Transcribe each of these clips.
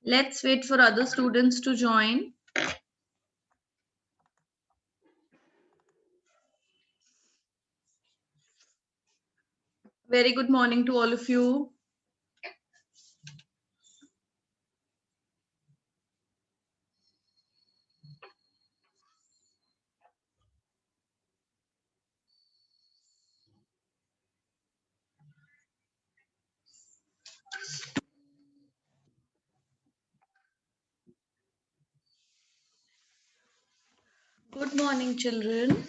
Let's wait for other students to join. Very good morning to all of you. Good morning, children.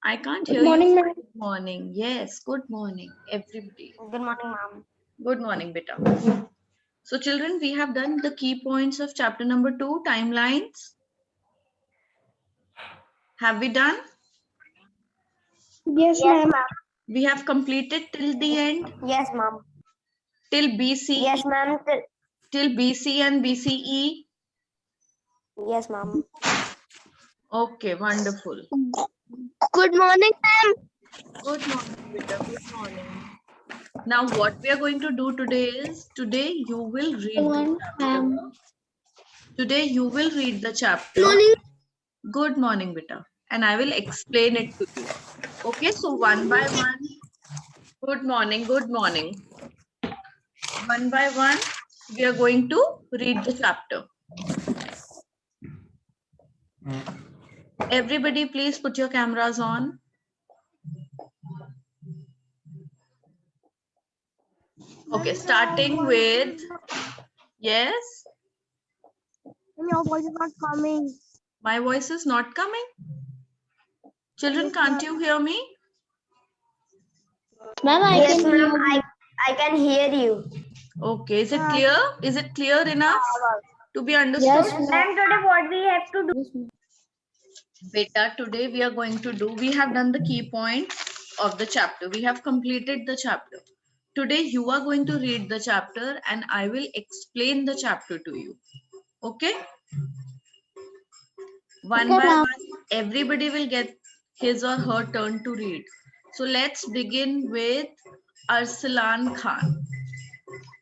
I can't hear you. morning, ma'am. Good morning. Yes, good morning, everybody. Good morning, ma'am. Good morning, beta. So, children, we have done the key points of chapter number 2, timelines. Have we done? Yes, ma'am. We have completed till the end, Yes, ma'am. till BC, Yes, ma'am. till BC and BCE. Yes, ma'am. Okay, wonderful. Good morning, ma'am. Good morning, beta. Good morning. Now, what we are going to do today is, today you will read the chapter. Today you will read the chapter. Morning. Good morning, beta. And I will explain it to you. Okay, so one by one. Good morning, good morning. One by one, we are going to read the chapter. Everybody, please put your cameras on. Okay, starting with, yes? Your voice is not coming. My voice is not coming. Children, Yes, can't you hear me? Ma'am, yes, ma'am. I can hear you. Okay, is it clear? Is it clear enough to be understood? Yes, ma'am. Today what we have to do? Beta, today we are going to do, we have done the key points of the chapter. We have completed the chapter. Today you are going to read the chapter and I will explain the chapter to you. Okay? One by one, everybody will get his or her turn to read. So let's begin with Arsalan Khan.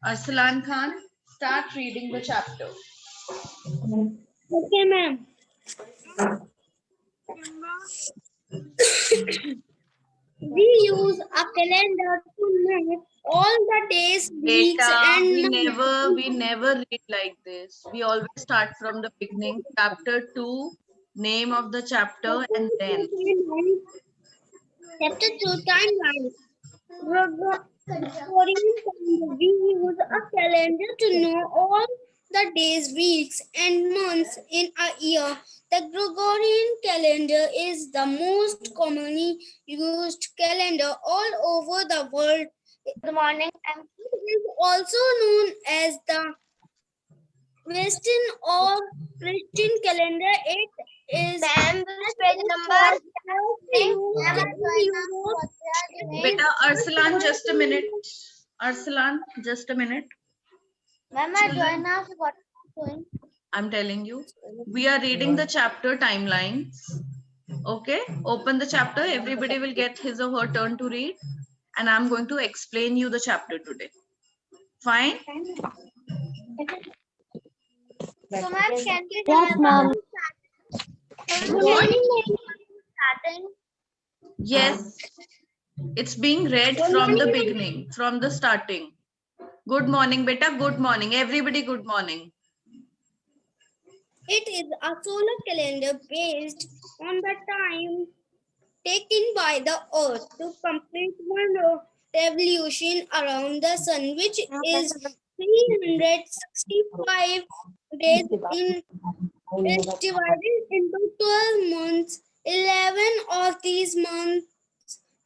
Arsalan Khan, start reading the chapter. Okay, ma'am. We use a calendar to mark all the days, weeks, Beta, and we never read like this. We always start from the beginning. Chapter 2, name of the chapter, and then. Chapter 2 timeline. Gregorian calendar. We use a calendar to know all the days, weeks, and months in a year. The Gregorian calendar is the most commonly used calendar all over the world. Good morning. It is also known as the Western or Christian calendar. It is page number. Beta, Arsalan, just a minute. Arsalan, just a minute. Children, I'm telling you, we are reading the chapter timelines. Okay, open the chapter. Everybody will get his or her turn to read. And I'm going to explain you the chapter today. Fine? So, ma'am, can we yes, ma'am. Good morning, starting. Yes, it's being read from the beginning, from the starting. Good morning, beta. Good morning. Everybody, good morning. It is a solar calendar based on the time taken by the Earth to complete one revolution around the Sun, which is 365 days in. It's divided into 12 months. 11 of these months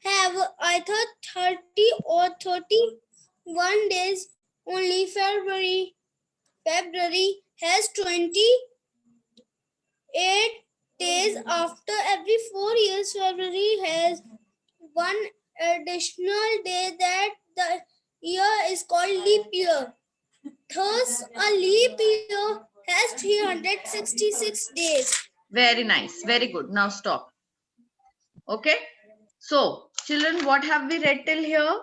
have either 30 or 31 days. Only February has 28 days. After every 4 years, February has one additional day that the year is called leap year. Thus, a leap year has 366 days. Very nice. Very good. Now stop. Okay. So, children, what have we read till here?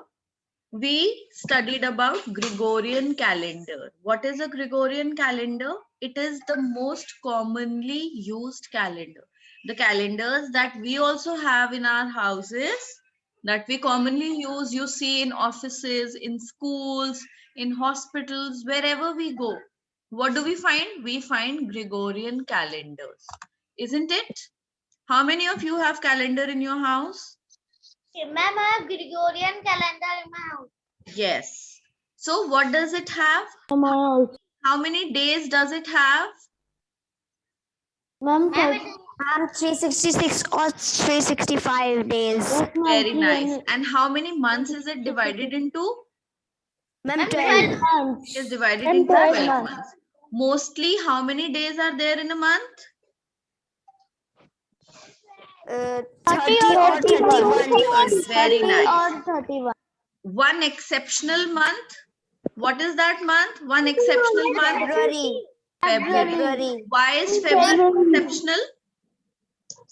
we studied about Gregorian calendar. What is a Gregorian calendar? It is the most commonly used calendar. The calendars that we also have in our houses, that we commonly use, you see in offices, in schools, in hospitals, wherever we go. What do we find? We find Gregorian calendars, isn't it? How many of you have calendar in your house? Ma'am, I have Gregorian calendar in my house. Yes. So what does it have? How many days does it have? Ma'am, 366 or 365 days. Very nice. And how many months is it divided into? Ma'am, 12 months. It is divided into 12 months. Mostly, how many days are there in a month? 30 or 31 days. Very nice. Or 31. One exceptional month. What is that month? One exceptional month? February. February. Why is February exceptional?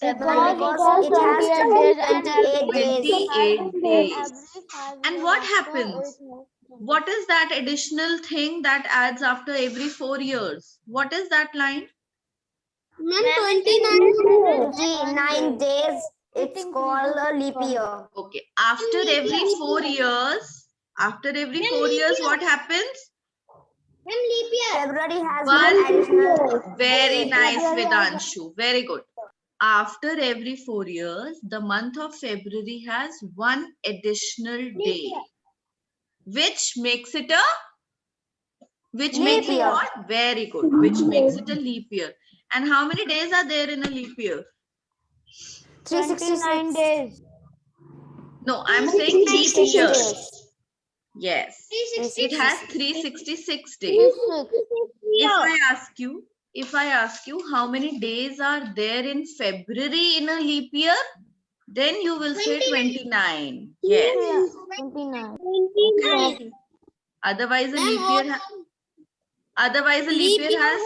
Because it has 28 days. And what happens? What is that additional thing that adds after every 4 years? What is that line? 29 days. It's called a leap year. Okay. After every 4 years, what happens? Leap year. February has One one additional. very nice, Vedanshu. Very good. After every 4 years, the month of February has one additional day, which makes it a what? Very good. Which makes it a leap year. And how many days are there in a leap year? 369 days. No, I'm saying leap year. Yes. It has 366 days. If I ask you how many days are there in February in a leap year, then you will say 29. Yes. 29. Okay. Otherwise a leap year has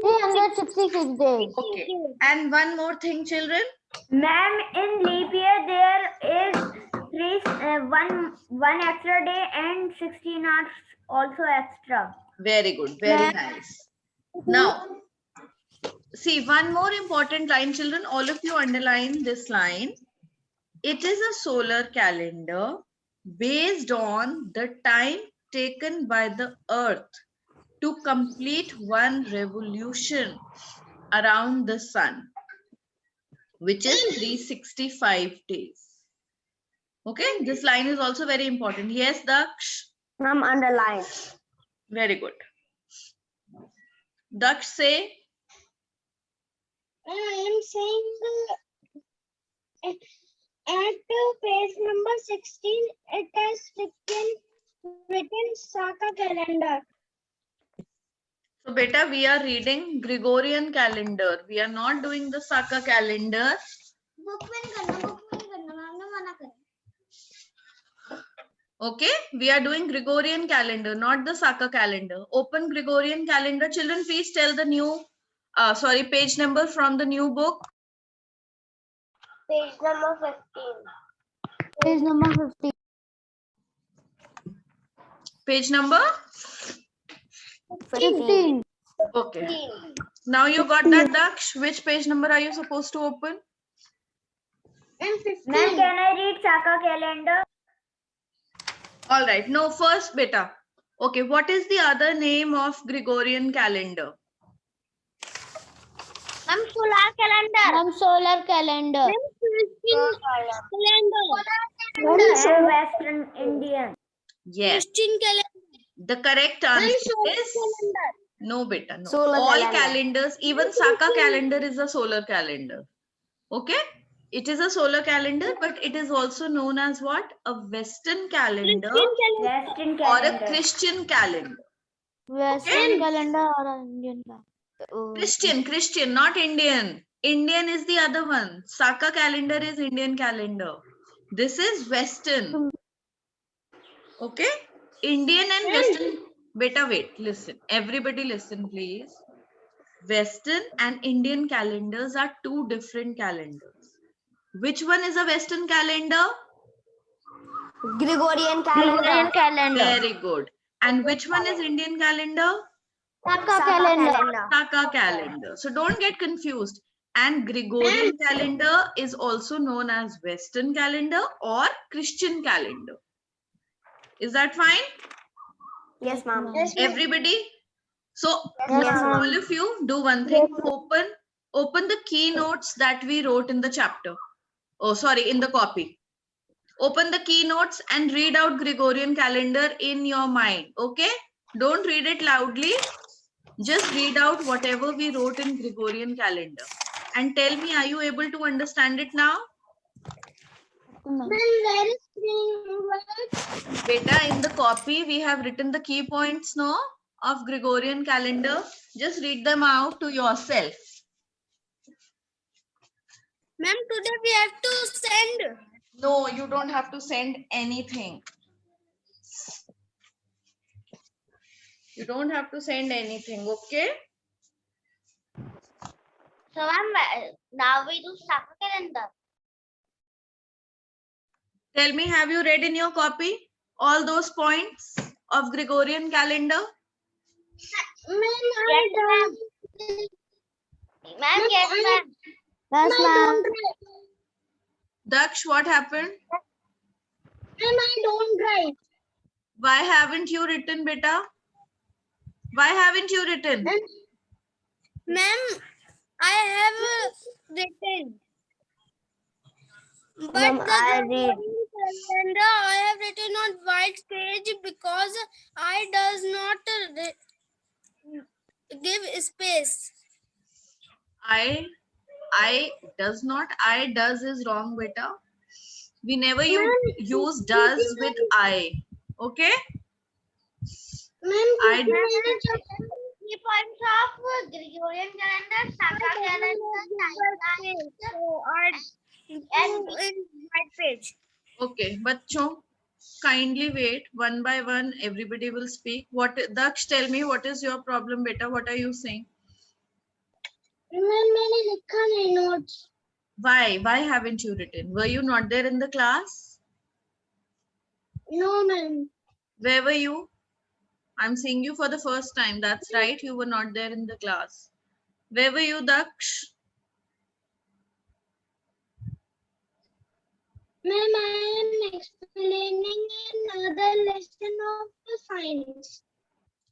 366 days. okay. And one more thing, children. Ma'am, in leap year there is one extra day and 16 hours also extra. Very good. Very nice. Now, see one more important line, children. All of you underline this line. It is a solar calendar based on the time taken by the Earth to complete one revolution around the sun, which is 365 days. Okay, this line is also very important. Yes, Daksh? Ma'am, underline. Very good. Daksh, say. I am saying at page number 16, it has written Saka calendar. So, beta, we are reading Gregorian calendar. We are not doing the Saka calendar. Okay, we are doing Gregorian calendar, not the Saka calendar. Open Gregorian calendar. Children, please tell the new, page number from the new book. Page number 15. Page number 15. Page number? 15. Okay. Now you got that, Daksh. Which page number are you supposed to open? And 15. Ma'am, can I read Saka calendar? All right. No, first, beta. Okay, what is the other name of Gregorian calendar? Solar calendar. Ma'am, solar calendar. And Western Indian. Yes. Christian calendar. The correct answer is no, beta. No. Solar All calendar. calendars, even Saka calendar is a solar calendar. Okay. It is a solar calendar, but it is also known as what? A Western calendar Western or calendar. a Christian calendar. Western calendar or Indian calendar? Christian, not Indian. Indian is the other one. Saka calendar is Indian calendar. This is Western. Okay. Indian and Western. Beta, wait, listen. Everybody listen, please. Western and Indian calendars are two different calendars. Which one is a Western calendar? Gregorian calendar. Gregorian calendar. Very good. And which one is Indian calendar? Saka calendar. Saka calendar. So don't get confused. And Gregorian calendar is also known as Western calendar or Christian calendar. Is that fine? Yes, ma'am. Everybody? So Yes, all ma'am. of you do one thing. Open the keynotes that we wrote in the chapter. Oh, sorry, in the copy. Open the keynotes and read out Gregorian calendar in your mind. Okay? Don't read it loudly. Just read out whatever we wrote in Gregorian calendar. And tell me, are you able to understand it now? Beta, in the copy, we have written the key points, no, of Gregorian calendar. Just read them out to yourself. Ma'am, today we have to send. No, you don't have to send anything. You don't have to send anything, okay? So now we do Saka calendar. Tell me, have you read in your copy all those points of Gregorian calendar? Ma'am, yes, ma'am. Yes, ma'am. Daksh, what happened? Ma'am, I don't write. Why haven't you written, beta? Why haven't you written? Ma'am, I have written. But Ma'am, I read. calendar I have written on white page because I does not give space. I does not. I does is wrong, beta. We never use does with I. Okay? Ma'am, Key points of Gregorian calendar, Saka calendar, so I and in white page. Okay, bachcho, kindly wait one by one. Everybody will speak. What, Daksh, tell me, what is your problem, beta? What are you saying? मैंने लिखा नहीं notes. Why? Why haven't you written? Were you not there in the class? No, ma'am. Where were you? I'm seeing you for the first time. That's right. You were not there in the class. Where were you, Daksh? Ma'am, I am explaining another lesson of the science.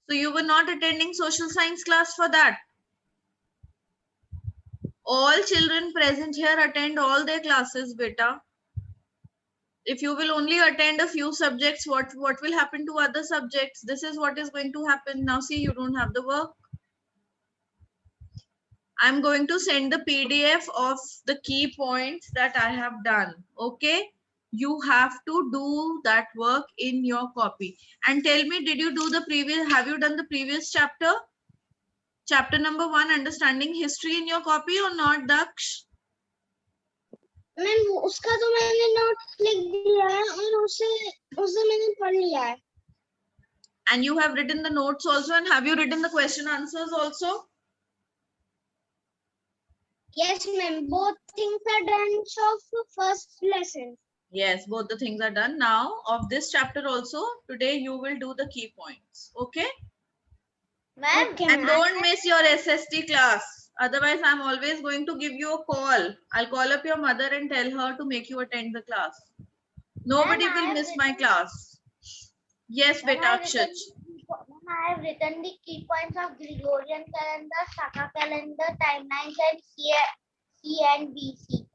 So you were not attending social science class for that? All children present here attend all their classes, beta. If you will only attend a few subjects, what will happen to other subjects? This is what is going to happen. Now see, you don't have the work. I'm going to send the PDF of the key points that I have done. Okay? You have to do that work in your copy. And tell me, did you do the previous, have you done the previous chapter? Chapter number 1, understanding history in your copy or not, Daksh? Ma'am उसका तो मैंने note लिख दिया है और उसे मैंने पढ़ लिया है. And you have written the notes also, and have you written the question answers also? Yes, ma'am. Both things are done of first lesson. Yes, both the things are done. Now, of this chapter also, today you will do the key points. Okay? ma'am. Okay, And ma'am. don't miss your SST class. Otherwise, I'm always going to give you a call. I'll call up your mother and tell her to make you attend the class. Nobody Ma'am, I will have miss my written- class. Yes, Ma'am, beta Akshaj. I have written the key points of Gregorian calendar, Saka calendar, timelines, and C and BC.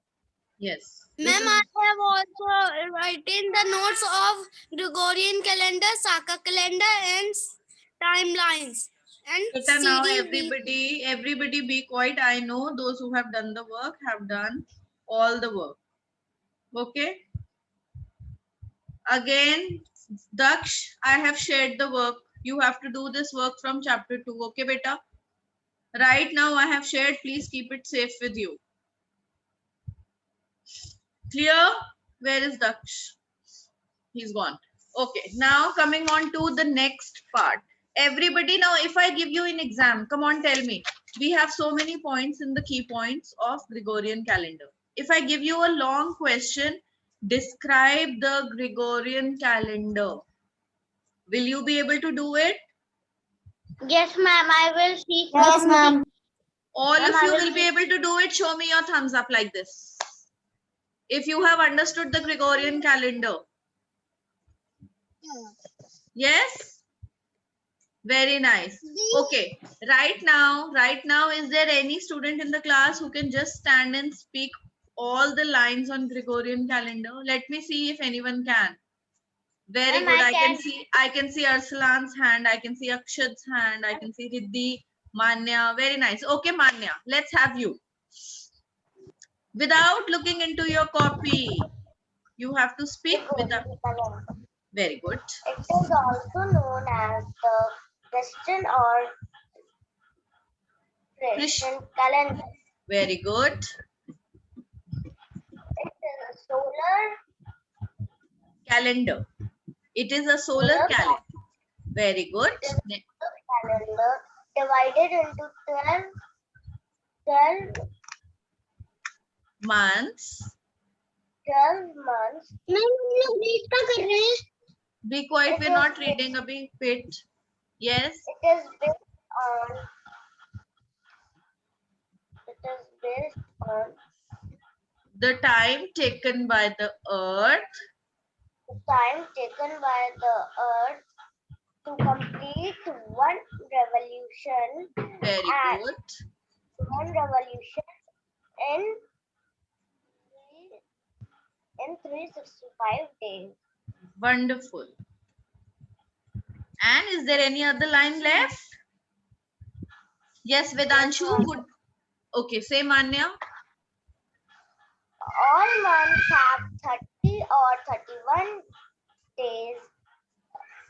Yes. Ma'am, I have also written the notes of Gregorian calendar, Saka calendar, and timelines. And Beta, now CDB. everybody be quiet. I know those who have done the work have done all the work. Okay. Again, Daksh, I have shared the work. You have to do this work from chapter 2. Okay, beta? Right now, I have shared. Please keep it safe with you. Clear? Where is Daksh? He's gone. Okay, now coming on to the next part. Everybody, now if I give you an exam, come on, tell me. We have so many points in the key points of Gregorian calendar. If I give you a long question, Describe the Gregorian calendar. Will you be able to do it? Yes, ma'am. I will see. Yes, ma'am. All of you will be able to do it. Show me your thumbs up like this. If you have understood the Gregorian calendar. Yes? Very nice. Okay. Right now, is there any student in the class who can just stand and speak all the lines on Gregorian calendar? Let me see if anyone can. Very good. I can see Arsalan's hand. I can see Akshad's hand. I can see Riddhi, Manya. Very nice. Okay, Manya, let's have you. Without looking into your copy, you have to speak without. Very good. It is also known as the Western or Christian calendar. Very good. It is a solar Calendar. It is a solar calendar. Very good. calendar divided into 12 months. 12 months. Be quiet. We're not reading. Abhi, wait. Yes. It is based on the time taken by the earth. The time taken by the earth to complete one revolution. Very good. One revolution in 365 days. Wonderful. And is there any other line left? Yes, Vedanshu. Good. Okay, say Manya. All months have 30 or 31 days.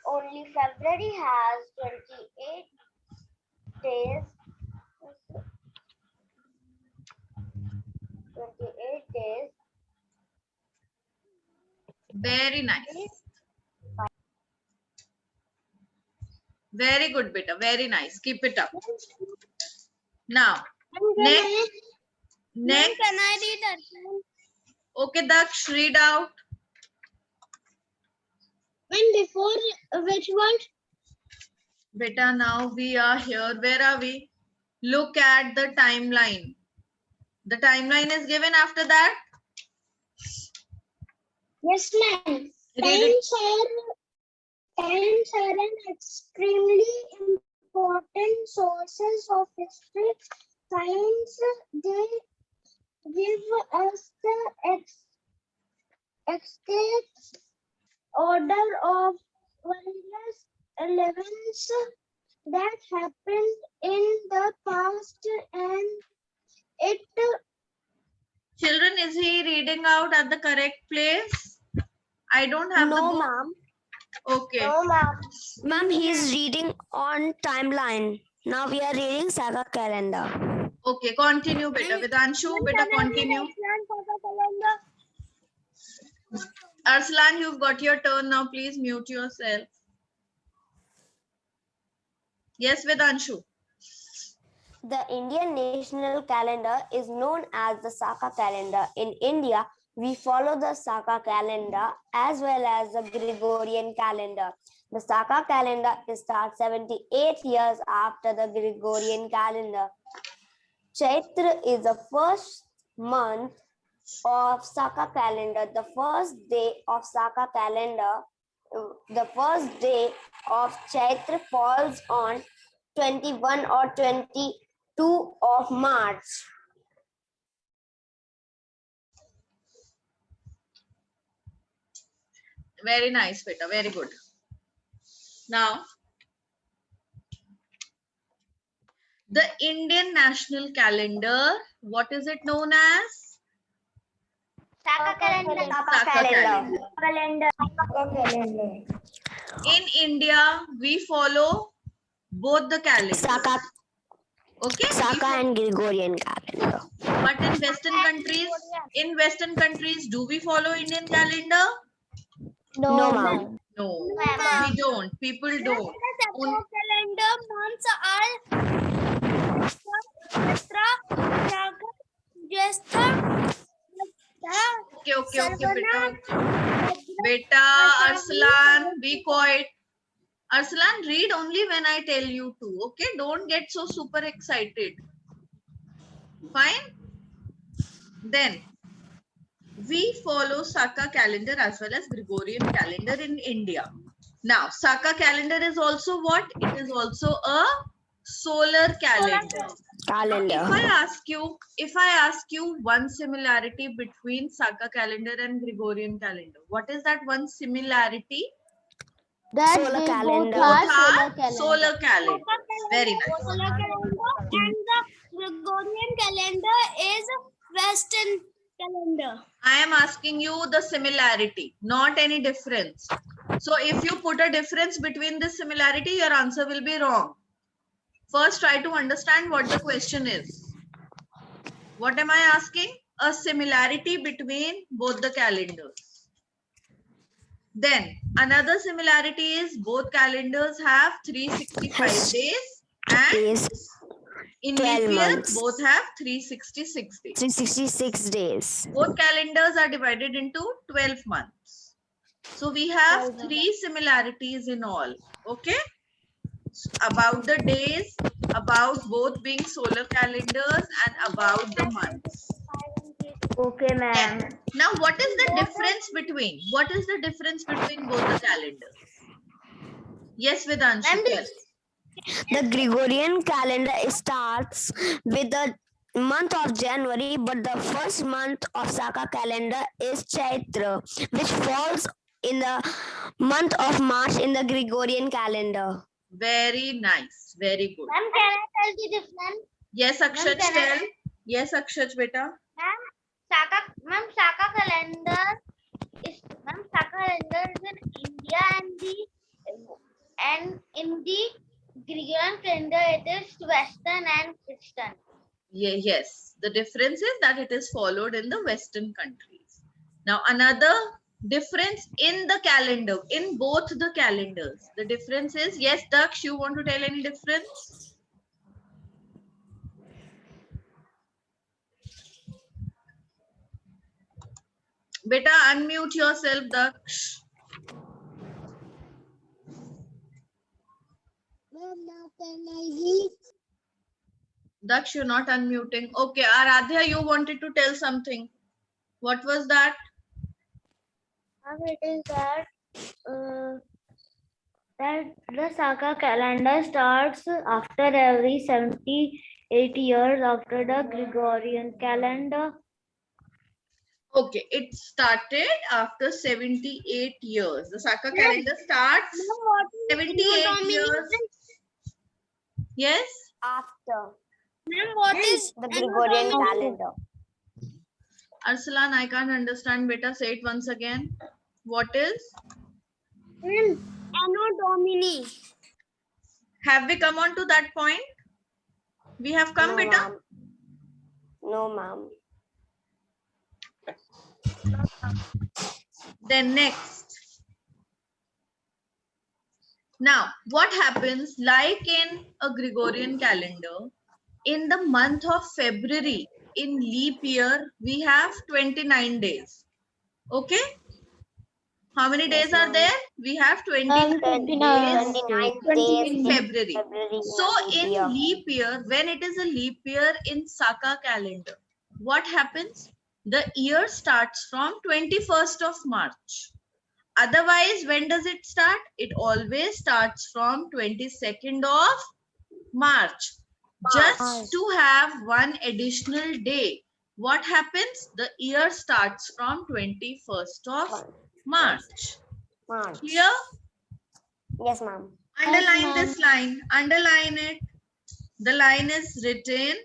Only February has 28 days. 28 days. Very nice. Very good, beta. Very nice. Keep it up. Now, next. Can I read that? Okay, Daksh, read out. And before which one? Beta, now we are here. Where are we? Look at the timeline. The timeline is given after that. Yes, ma'am. Times are an extremely important sources of history. Science, they give us the exact order of various events that happened in the past, and it. Children, is he reading out at the correct place? I don't have the book. No, ma'am. Okay. No, ma'am. Ma'am, he is reading on timeline. Now we are reading Saga calendar. Okay, continue, beta. Vedanshu, beta, continue. Arslan, you've got your turn now. Please mute yourself. Yes, Vedanshu. The Indian national calendar is known as the Saka calendar. In India, we follow the Saka calendar as well as the Gregorian calendar. The Saka calendar starts 78 years after the Gregorian calendar. Chaitra is the first month of Saka calendar. The first day of Saka calendar, the first day of Chaitra falls on 21 or 22 of March. Very nice, beta. Very good. Now, the Indian national calendar, what is it known as? Saka calendar. In India, we follow both the calendars. Saka, Okay. Saka and Gregorian calendar. But in Western countries, do we follow Indian calendar? No, ma'am. No, we don't. People don't. Calendar months are Chitra, Jestha, Okay, beta. Beta, Arslan, be quiet. Arslan, read only when I tell you to. Okay, don't get so super excited. Fine. Then we follow Saka calendar as well as Gregorian calendar in India. Now, Saka calendar is also what? It is also a solar calendar. If I ask you one similarity between Saka calendar and Gregorian calendar, what is that one similarity? That Solar they calendar. both Both are solar calendar. Very nice. Solar calendar and the Gregorian calendar is Western calendar. I am asking you the similarity, not any difference. So if you put a difference between this similarity, your answer will be wrong. First, try to understand what the question is. What am I asking? A similarity between both the calendars. Then another similarity is both calendars have 365 days and in leap year both have 366 days. 366 days. Both calendars are divided into 12 months. So we have 3 similarities in all. Okay? About the days, about both being solar calendars and about the months. Okay, ma'am. Now, what is the difference between? What is the difference between both the calendars? Yes, Vedanshu, tell. The Gregorian calendar starts with the month of January, but the first month of Saka calendar is Chaitra, which falls in the month of March in the Gregorian calendar. Very nice. Very good. Ma'am, can I tell the difference? Yes, Akshaj, tell. Yes, Akshaj, beta. Ma'am, Saka calendar is in India and in the Gregorian calendar it is Western and Eastern. Yes, the difference is that it is followed in the Western countries. Now, another difference in the calendar, in both the calendars. The difference is, yes, Daksh, you want to tell any difference? Beta, unmute yourself, Daksh. Daksh, you're not unmuting. Okay, Aradhya, you wanted to tell something. What was that? It is that the Saka calendar starts after every 78 years after the Gregorian calendar. Okay, it started after 78 years. The Saka calendar starts 78 years. Yes? After What is the Gregorian calendar. Arslan, I can't understand. Beta, say it once again. What is? Anno Domini? Have we come on to that point? We have come, No, beta? ma'am. No, ma'am. Then next. Now, what happens like in a Gregorian calendar, in the month of February, in leap year, we have 29 days. Okay? How many days are there? We have 29 days in February. So in leap year, when it is a leap year in Saka calendar, what happens? The year starts from 21st of March. Otherwise, when does it start? It always starts from 22nd of March. Just to have one additional day. What happens? The year starts from 21st of March. Clear? Yes, ma'am. Underline this line. Underline it. The line is written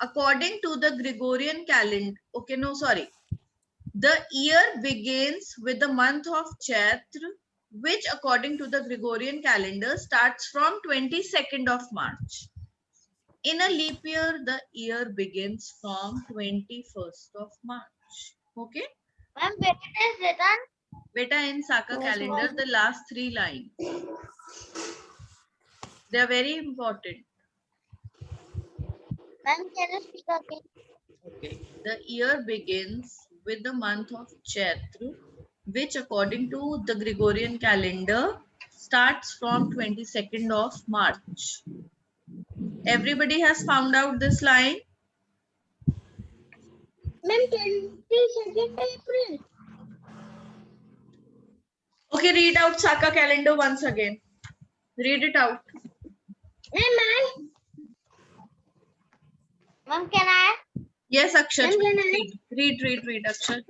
according to the Gregorian calendar. Okay, no, sorry. The year begins with the month of Chaitra, which according to the Gregorian calendar starts from 22nd of March. In a leap year, the year begins from 21st of March. Okay? Ma'am, where it is written? Beta, in Saka calendar, the last 3 lines. They are very important. Ma'am, can you speak again? Okay. The year begins with the month of Chaitra, which according to the Gregorian calendar starts from 22nd of March. Everybody has found out this line? Ma'am, 22nd April. Okay, read out Saka calendar once again. Read it out. Ma'am, can I? Yes, Akshar. Ma'am, can I? Read, Akshar.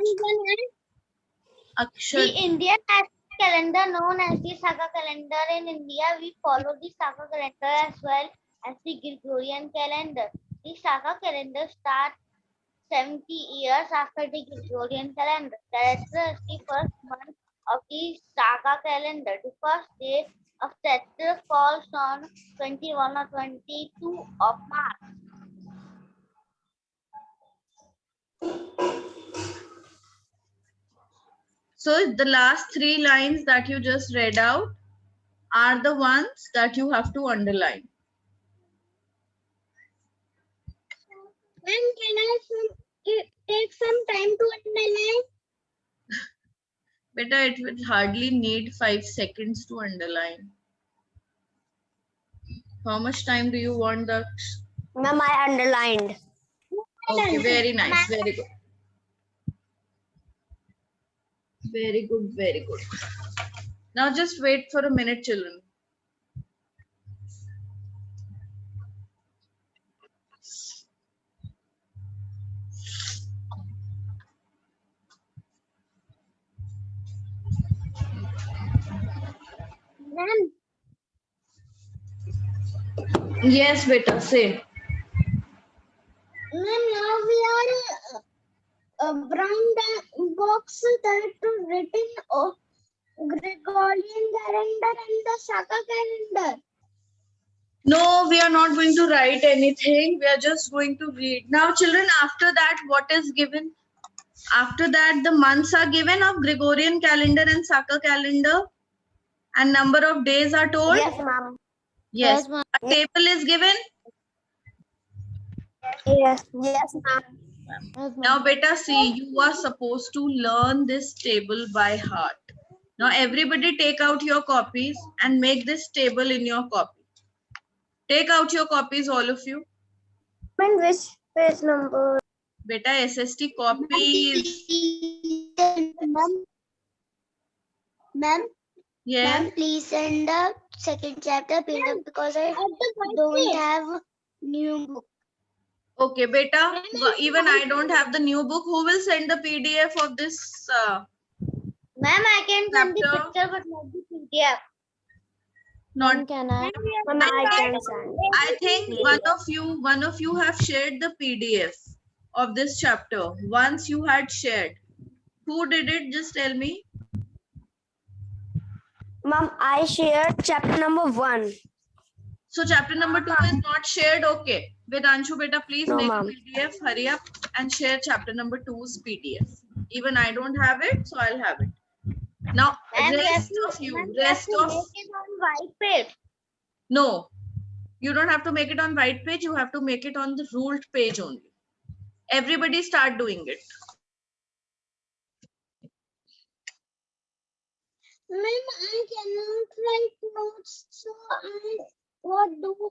Akshar. The Indian national calendar known as the Saka calendar in India, we follow the Saka calendar as well as the Gregorian calendar. The Saka calendar starts 70 years after the Gregorian calendar. Chaitra is the first month of the Saka calendar. The first day of Chaitra falls on 21 or 22 of March. So the last 3 lines that you just read out are the ones that you have to underline. When can I take some time to underline? Beta, it will hardly need 5 seconds to underline. How much time do you want, Daksh? Ma'am, I underlined. Okay, very nice, very good. Very good, very good. Now just wait for a minute, children. Ma'am, Yes, beta, say. ma'am, now we are a brown box that written of Gregorian calendar and the Saka calendar. No, we are not going to write anything. We are just going to read. Now, children, after that, what is given? After that, the months are given of Gregorian calendar and Saka calendar. And number of days are told? Yes, ma'am. Yes. Yes, ma'am. A table is given? Yes, ma'am. Now, beta, see, you are supposed to learn this table by heart. Now, everybody take out your copies and make this table in your copy. Take out your copies, all of you. And which page number? Beta, SST copies. Ma'am, Yeah. please send the second chapter PDF because I don't have new book. Okay, beta. Even I don't have the new book. Who will send the PDF of this? Ma'am, I can send the Chapter? picture but not the PDF. Not. Can I? Ma'am, I can send. I think one of you have shared the PDF of this chapter. Once you had shared. Who did it? Just tell me. Ma'am, I shared chapter number 1. So chapter number 2 is not shared. Okay. Vedanshu, beta, please No, make a ma'am. PDF. Hurry up and share chapter number 2's PDF. Even I don't have it, so I'll have it. Now, Ma'am, rest you of you, have rest to of. make it on white page. No, you don't have to make it on white page. You have to make it on the ruled page only. Everybody start doing it. Ma'am, I cannot write notes, so what do?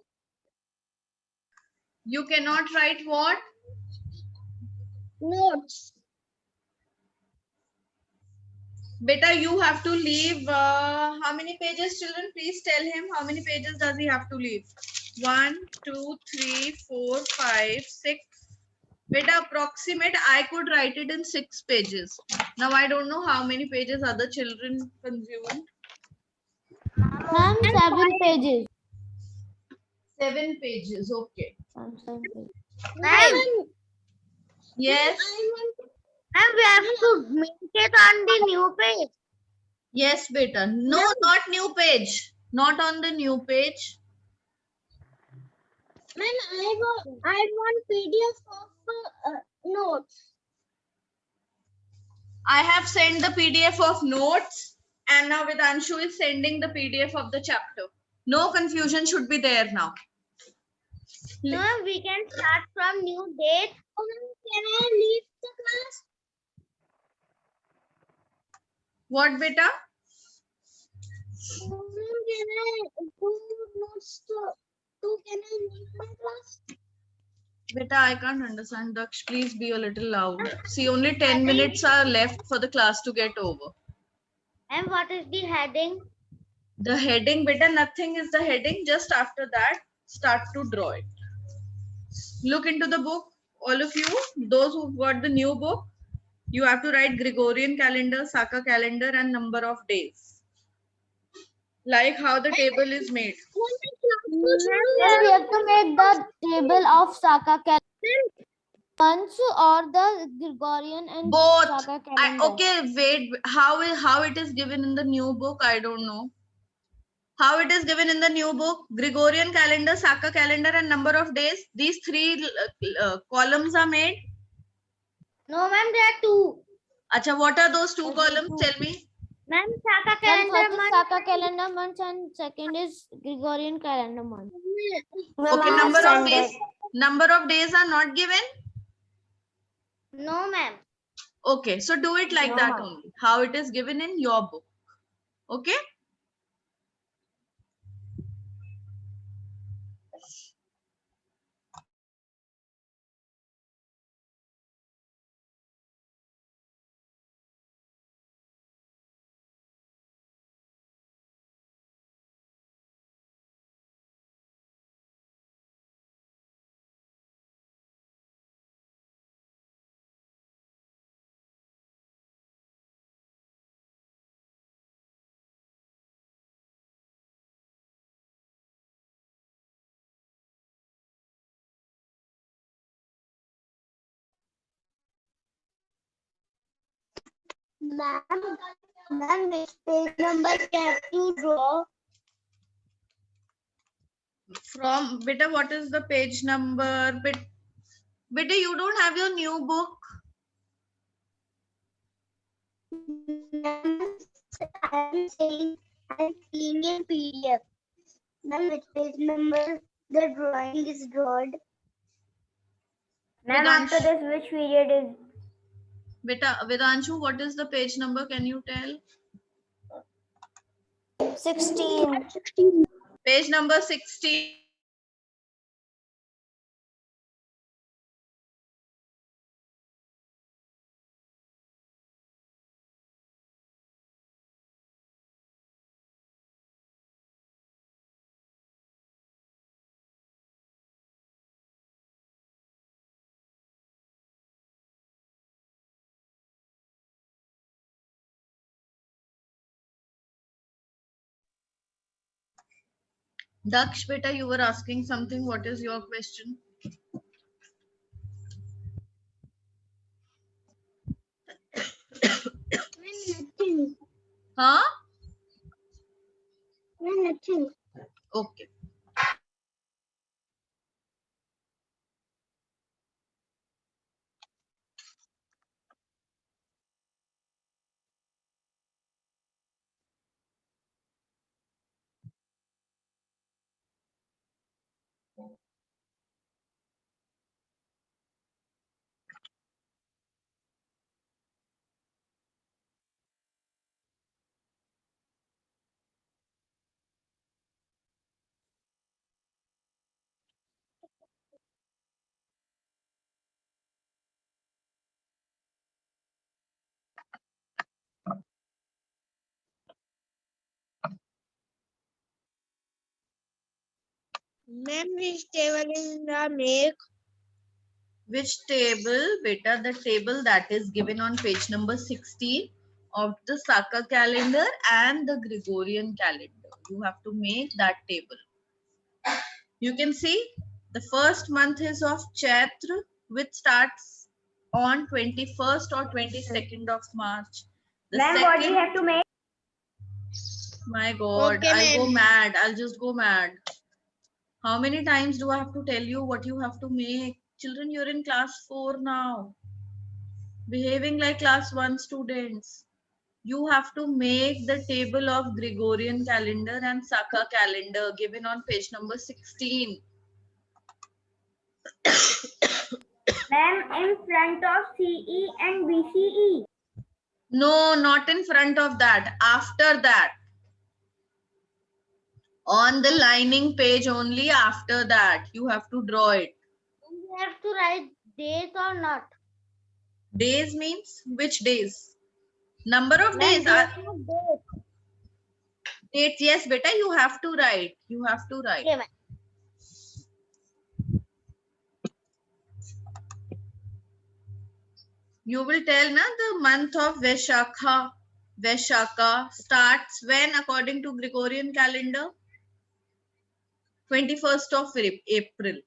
You cannot write what? Notes. Beta, you have to leave how many pages, children? Please tell him how many pages does he have to leave. 1, 2, 3, 4, 5, 6. Beta, approximate, I could write it in 6 pages. Now, I don't know how many pages other children consumed. Ma'am, 7 pages. 7 pages, okay. Ma'am, Yes, ma'am, we have to make it on the new page. yes, beta. No, not new page. Not on the new page. Ma'am, I want PDF of notes. I have sent the PDF of notes, and now Vedanshu is sending the PDF of the chapter. No confusion should be there now. Ma'am, we can start from new date. Can I leave the class? What, beta? Can I do notes can I leave my class? Beta, I can't understand. Daksh, please be a little loud. See, only 10 minutes are left for the class to get over. And what is the heading? The heading, beta, nothing is the heading. Just after that, start to draw it. Look into the book, all of you, those who got the new book. You have to write Gregorian calendar, Saka calendar, and number of days. Like how the table is made. Yes, we have to make the table of Saka calendar months or the Gregorian and Both. Saka calendar. Okay, wait. How it is given in the new book? I don't know. How it is given in the new book? Gregorian calendar, Saka calendar, and number of days. These three columns are made. No, ma'am, there are two. Acha, what are those two columns? Tell me. Ma'am, Saka Then calendar first is Saka calendar months and second is Gregorian calendar month. Okay, number of days. Number of days are not given. No, ma'am. Okay, so do it like that only. How it is given in your book. Okay. Ma'am, which page number can you draw? From beta, what is the page number? Beta, you don't have your new book. I'm saying I'm seeing in PDF. Ma'am, which page number the drawing is drawn? Ma'am, after this, which period is? Beta, Vedanshu, what is the page number? Can you tell? 16. Page number 16. Daksh, beta, you were asking something. What is your question? Huh? Okay. Ma'am, which table is the make? Which table? Beta, the table that is given on page number 16 of the Saka calendar and the Gregorian calendar. You have to make that table. You can see the first month is of Chaitra, which starts on 21st or 22nd of March. Ma'am, what do you have to make? My God, Okay, I'll go ma'am. mad. I'll just go mad. How many times do I have to tell you what you have to make? Children, you're in class 4 now. Behaving like class 1 students. You have to make the table of Gregorian calendar and Saka calendar given on page number 16. Ma'am, in front of CE and BCE. No, not in front of that. After that. On the lining page only, after that. You have to draw it. We have to write days or not? Days means which days? Number of days. Dates, yes, beta, you have to write. You have to write. Okay, You will tell na the month of Vaishakha. Vaishakha starts when according to Gregorian calendar? 21st of April.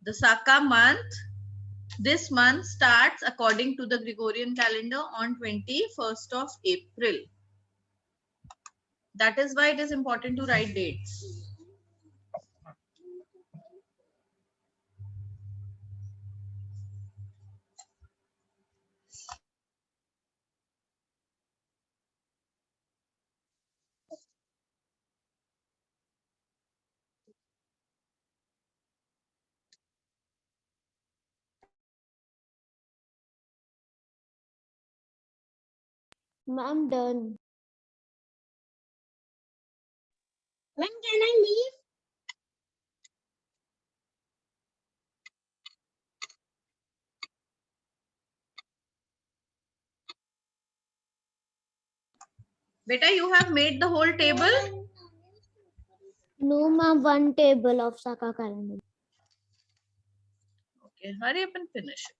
The Saka month, this month starts according to the Gregorian calendar on 21st of April. That is why it is important to write dates. I'm done. When can I leave? Beta, you have made the whole table? No, ma'am, one table of Saka calendar. Okay, hurry up and finish it.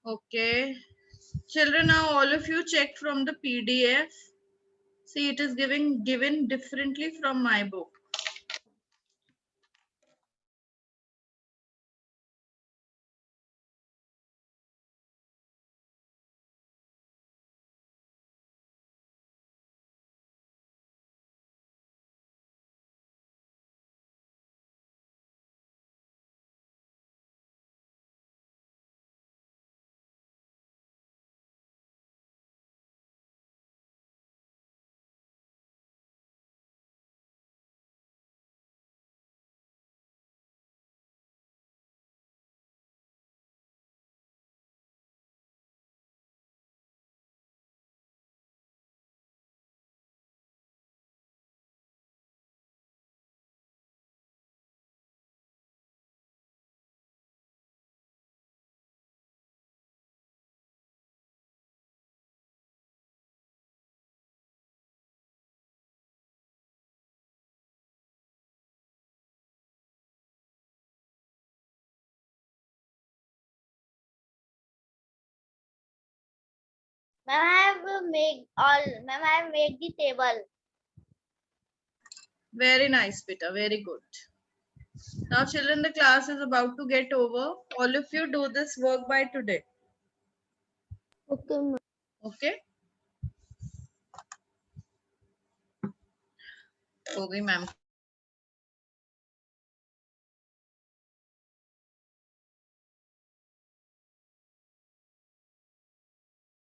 Okay. Children, now all of you check from the PDF. See, it is given differently from my book. Ma'am, I have made all. Ma'am, I have made the table. Very nice, Peter. Very good. Now, children, the class is about to get over. All of you do this work by today. Okay, ma'am. Okay? हो गई ma'am